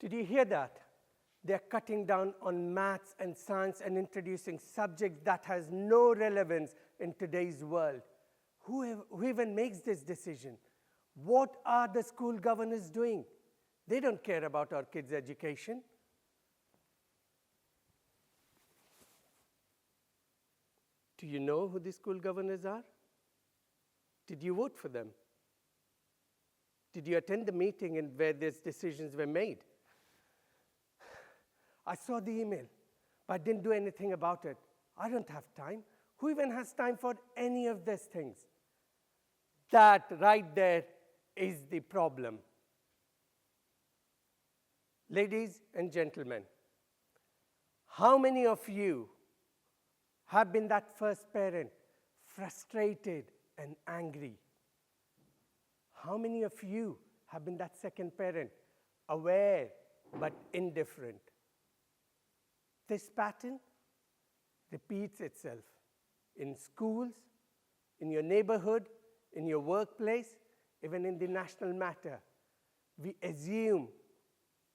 Did you hear that? They're cutting down on maths and science and introducing subjects that has no relevance in today's world. Who even makes this decision? What are the school governors doing? They don't care about our kids' education. Do you know who the school governors are? Did you vote for them? Did you attend the meeting where these decisions were made? I saw the email, but I didn't do anything about it. I don't have time. Who even has time for any of these things? That right there is the problem. Ladies and gentlemen, how many of you have been that first parent, frustrated and angry? How many of you have been that second parent, aware but indifferent? This pattern repeats itself in schools, in your neighborhood, in your workplace, even in the national matter. We assume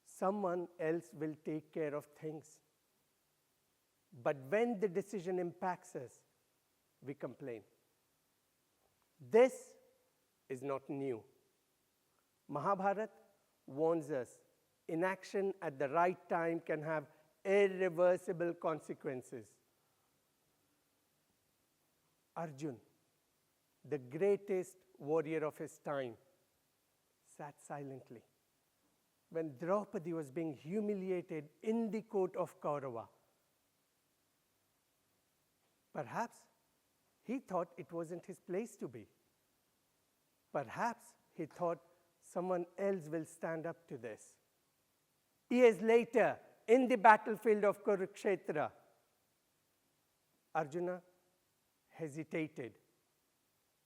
someone else will take care of things. But when the decision impacts us, we complain. This is not new. Mahabharata warns us, inaction at the right time can have irreversible consequences. Arjun, the greatest warrior of his time, sat silently when Draupadi was being humiliated in the court of Kaurava. Perhaps he thought it wasn't his place to be. Perhaps he thought someone else will stand up to this. Years later, in the battlefield of Kurukshetra, Arjuna hesitated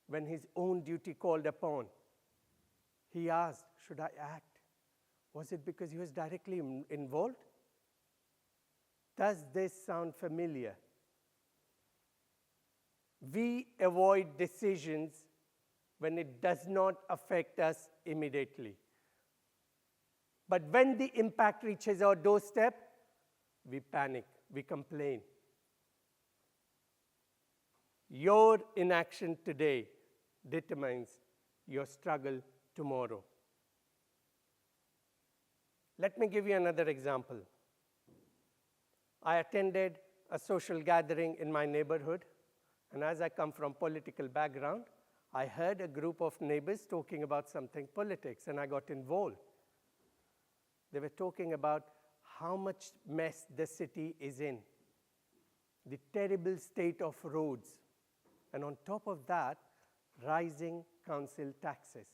when his own duty called upon. He asked, should I act? Was it because he was directly involved? Does this sound familiar? We avoid decisions when it does not affect us immediately. But when the impact reaches our doorstep, we panic, we complain. Your inaction today determines your struggle tomorrow. Let me give you another example. I attended a social gathering in my neighborhood, and as I come from political background, I heard a group of neighbors talking about something politics, and I got involved. They were talking about how much mess the city is in, the terrible state of roads, and on top of that, rising council taxes.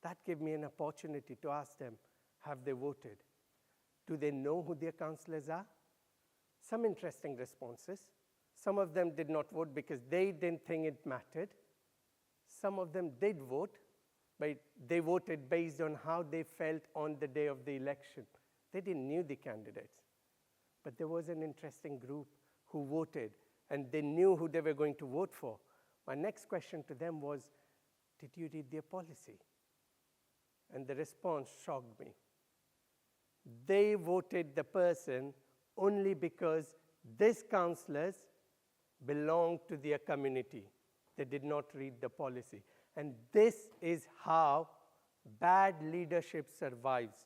That gave me an opportunity to ask them, have they voted? Do they know who their councillors are? Some interesting responses. Some of them did not vote because they didn't think it mattered. Some of them did vote, but they voted based on how they felt on the day of the election. They didn't know the candidates. But there was an interesting group who voted, and they knew who they were going to vote for. My next question to them was, did you read their policy? And the response shocked me. They voted the person only because these councillors belonged to their community. They did not read the policy. And this is how bad leadership survives.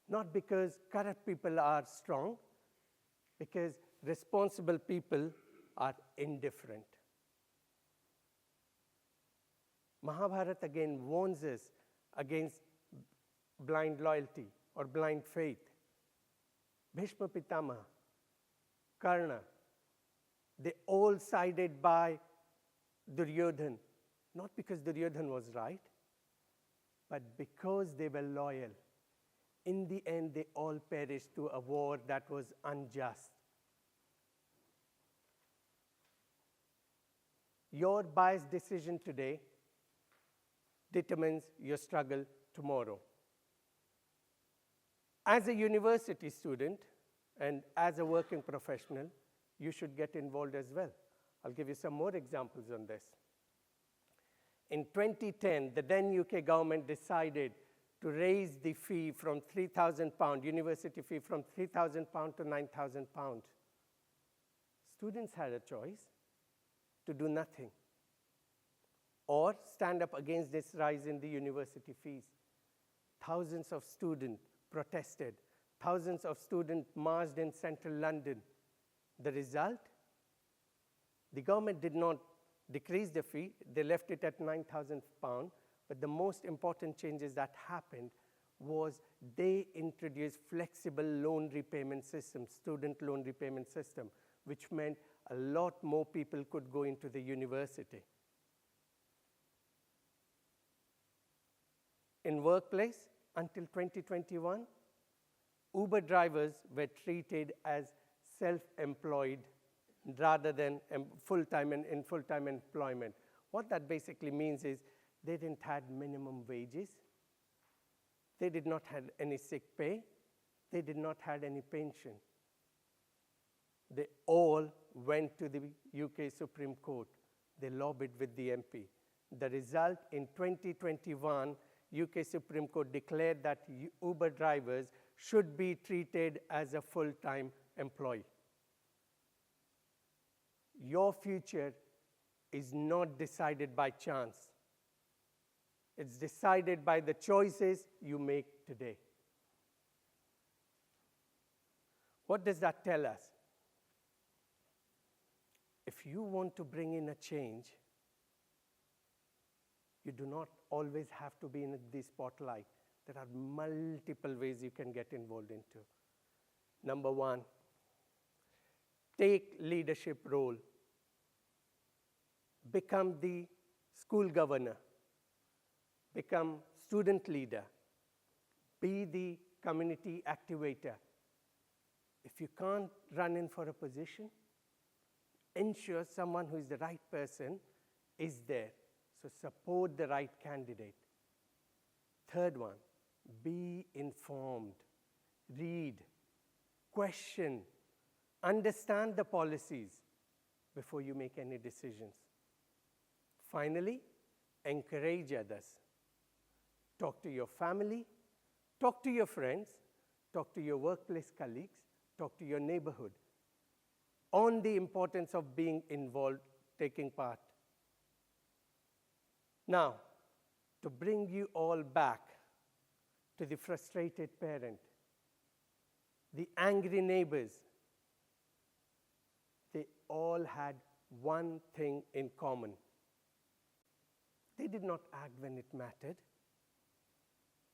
Not because corrupt people are strong, because responsible people are indifferent. Mahabharata again warns us against blind loyalty or blind faith. Bhishma Pitamaha, Karna, they all sided by Duryodhan, not because Duryodhan was right, but because they were loyal. In the end, they all perished to a war that was unjust. Your biased decision today determines your struggle tomorrow. As a university student and as a working professional, you should get involved as well. I'll give you some more examples on this. In 2010, the then UK government decided to raise the fee from £3,000, university fee from £3,000 to £9,000. Students had a choice to do nothing or stand up against this rise in the university fees. Thousands of students protested. Thousands of students marched in central London. The result? The government did not decrease the fee. They left it at £9,000. But the most important changes that happened was they introduced flexible loan repayment system, student loan repayment system, which meant a lot more people could go into the university. In workplace, until 2021, Uber drivers were treated as self-employed rather than full-time and in full-time employment. What that basically means is they didn't have minimum wages. They did not have any sick pay. They did not have any pension. They all went to the UK Supreme Court. They lobbied with the MP. The result, in 2021, UK Supreme Court declared that Uber drivers should be treated as a full-time employee. Your future is not decided by chance. It's decided by the choices you make today. What does that tell us? If you want to bring in a change, you do not always have to be in the spotlight. There are multiple ways you can get involved into. Number one, take leadership role. Become the school governor. Become student leader. Be the community activator. If you can't run in for a position, ensure someone who is the right person is there. So support the right candidate. Third one, be informed. Read, question, understand the policies before you make any decisions. Finally, encourage others. Talk to your family, talk to your friends, talk to your workplace colleagues, talk to your neighborhood on the importance of being involved, taking part. Now, to bring you all back to the frustrated parent, the angry neighbors, they all had one thing in common. They did not act when it mattered.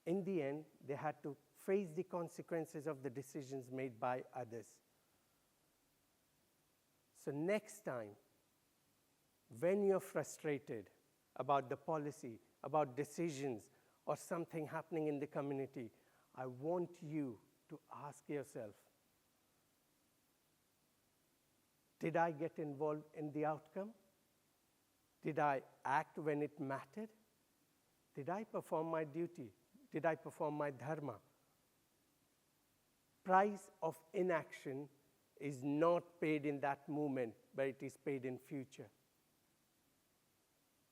In the end, they had to face the consequences of the decisions made by others. So next time, when you're frustrated about the policy, about decisions, or something happening in the community, I want you to ask yourself, did I get involved in the outcome? Did I act when it mattered? Did I perform my duty? Did I perform my dharma? Price of inaction is not paid in that moment, but it is paid in future.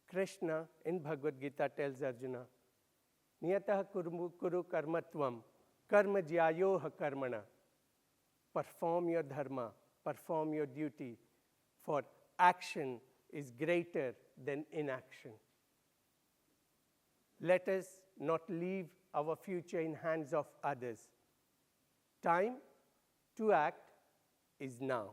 Krishna in Bhagavad Gita tells Arjuna, Niyatah kuru karmatvam, karma jyayoha karmana. Perform your dharma, perform your duty, for action is greater than inaction. Let us not leave our future in hands of others. Time to act is now.